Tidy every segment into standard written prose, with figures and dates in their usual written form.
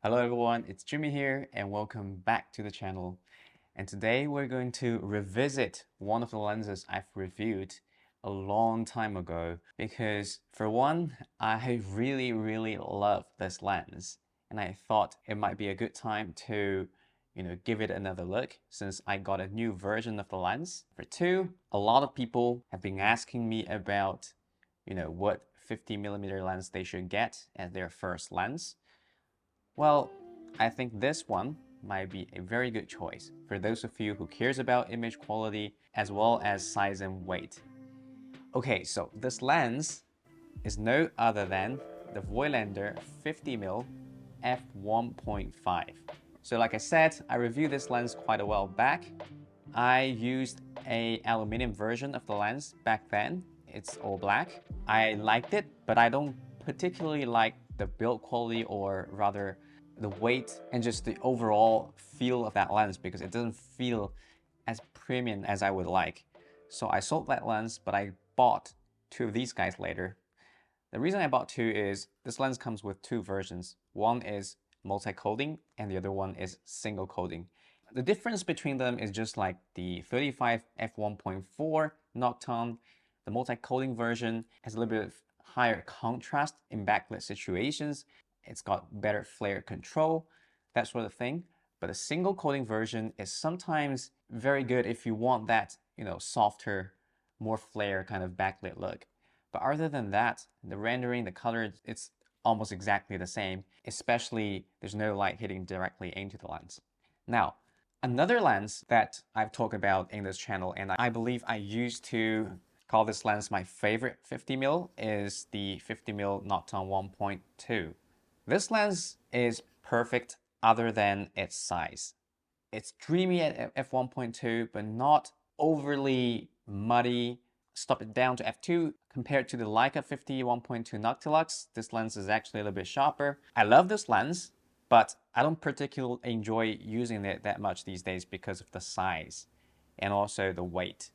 Hello everyone, it's Jimmy here and welcome back to the channel. And today we're going to revisit one of the lenses I've reviewed a long time ago because for one, I really love this lens and I thought it might be a good time to give it another look since I got a new version of the lens. For two, a lot of people have been asking me about what 50mm lens they should get as their first lens. Well, I think this one might be a very good choice for those of you who cares about image quality as well as size and weight. Okay, so this lens is no other than the Voigtlander 50mm F1.5. So like I said, I reviewed this lens quite a while back. I used an aluminum version of the lens back then. It's all black. I liked it, but I don't particularly like the build quality or rather the weight and just the overall feel of that lens because it doesn't feel as premium as I would like. So I sold that lens, but I bought two of these guys later. The reason I bought two is this lens comes with two versions. One is multi-coating and the other one is single coating. The difference between them is just like the 35 f1.4 Nokton. The multi-coating version has a little bit of higher contrast in backlit situations. It's got better flare control, that sort of thing. But a single coating version is sometimes very good if you want that, softer, more flare kind of backlit look. But other than that, the rendering, the color, it's almost exactly the same, especially there's no light hitting directly into the lens. Now, another lens that I've talked about in this channel, and I believe I used to call this lens my favorite 50mm, is the 50mm Nokton 1.2. This lens is perfect other than its size. It's dreamy at f1.2, but not overly muddy. Stop it down to f2. Compared to the Leica 50 1.2 Noctilux, this lens is actually a little bit sharper. I love this lens, but I don't particularly enjoy using it that much these days because of the size and also the weight.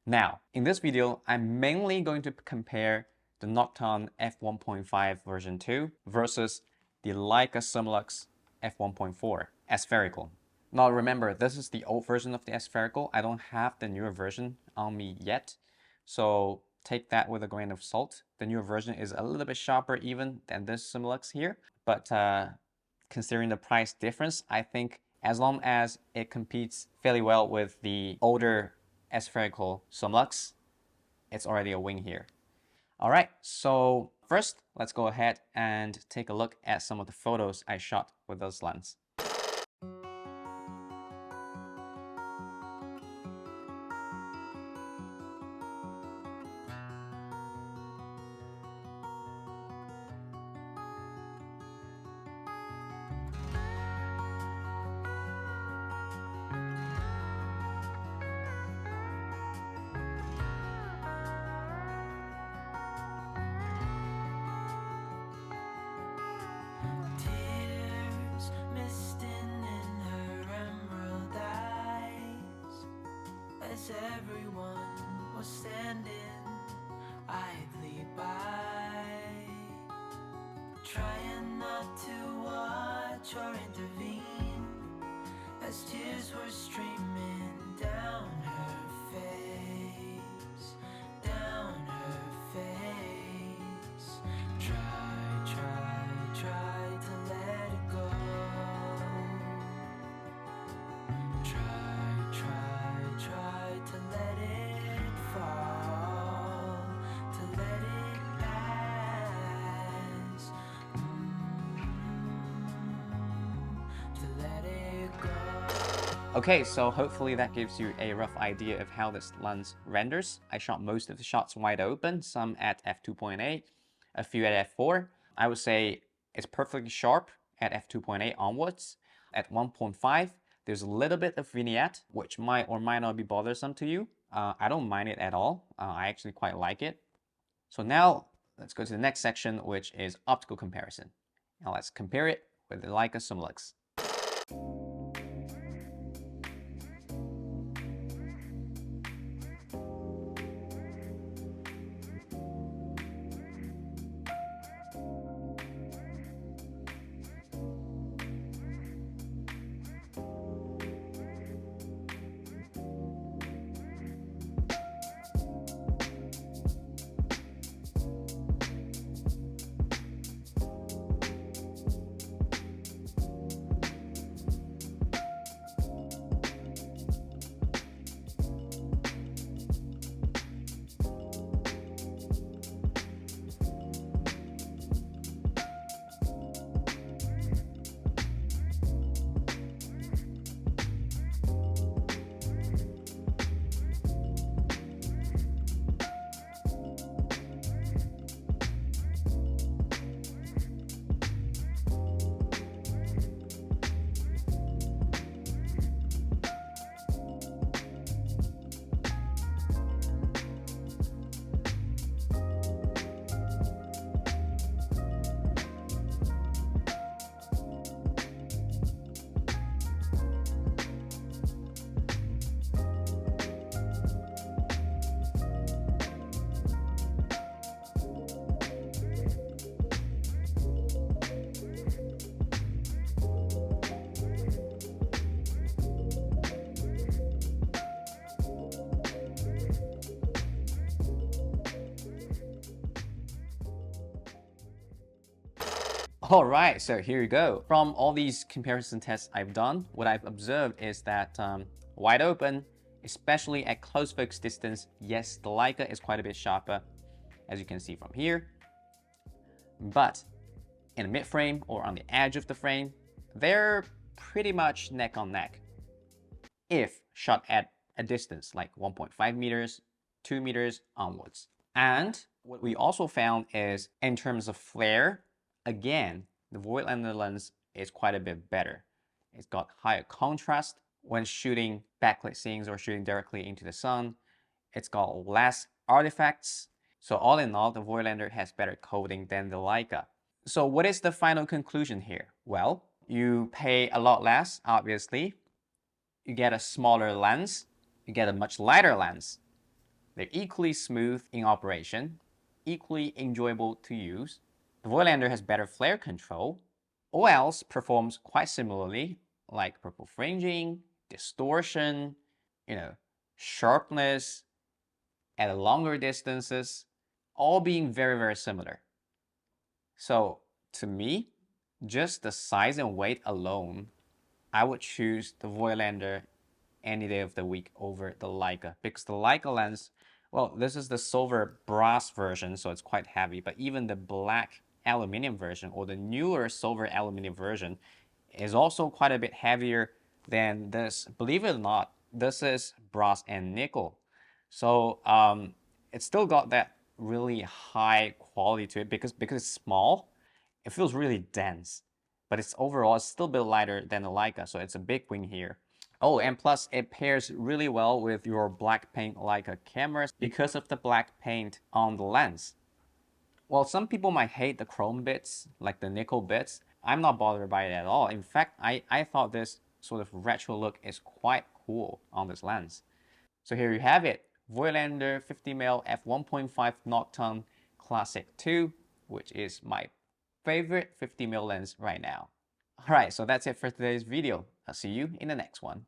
Now, in this video, I'm mainly going to compare the Nokton f1.5 version 2 versus the Leica Summilux f1.4 aspherical. Now remember, this is the old version of the aspherical. I don't have the newer version on me yet, so take that with a grain of salt. The newer version is a little bit sharper even than this Summilux here, but considering the price difference, I think as long as it competes fairly well with the older aspherical Summilux, it's already a win here. All right, so first, let's go ahead and take a look at some of the photos I shot with this lens. Everyone was standing idly by, trying not to watch or intervene as tears were streaming down her face, down her face. Try to let it go. Try to let it fall, to let it pass, to let it go. Okay, so hopefully that gives you a rough idea of how this lens renders. I shot most of the shots wide open, some at f2.8, a few at f4. I would say it's perfectly sharp at f2.8 onwards. At 1.5, there's a little bit of vignette, which might or might not be bothersome to you. I don't mind it at all. I actually quite like it. So now let's go to the next section, which is optical comparison. Now let's compare it with the Leica Summilux. All right, so here you go. From all these comparison tests I've done, what I've observed is that wide open, especially at close focus distance, yes, the Leica is quite a bit sharper, as you can see from here. But in the mid-frame or on the edge of the frame, they're pretty much neck on neck. If shot at a distance like 1.5 meters, 2 meters onwards. And what we also found is in terms of flare, again, the Voigtlander lens is quite a bit better. It's got higher contrast when shooting backlit scenes or shooting directly into the sun. It's got less artifacts. So all in all, the Voigtlander has better coding than the Leica. So what is the final conclusion here? Well, you pay a lot less, obviously. You get a smaller lens. You get a much lighter lens. They're equally smooth in operation, equally enjoyable to use. The Voigtlander has better flare control. OLs performs quite similarly, like purple fringing, distortion, sharpness at longer distances, all being very, very similar. So to me, just the size and weight alone, I would choose the Voigtlander any day of the week over the Leica, because the Leica lens, well, this is the silver brass version, so it's quite heavy, but even the black aluminum version or the newer silver aluminum version is also quite a bit heavier than this. Believe it or not, this is brass and nickel. So it's still got that really high quality to it because it's small. It feels really dense, but it's overall still a bit lighter than the Leica, so it's a big win here. Oh, and plus it pairs really well with your black paint Leica cameras because of the black paint on the lens. While some people might hate the chrome bits, like the nickel bits, I'm not bothered by it at all. In fact, I thought this sort of retro look is quite cool on this lens. So here you have it, Voigtlander 50mm f1.5 Nokton Classic 2, which is my favorite 50mm lens right now. Alright, so that's it for today's video. I'll see you in the next one.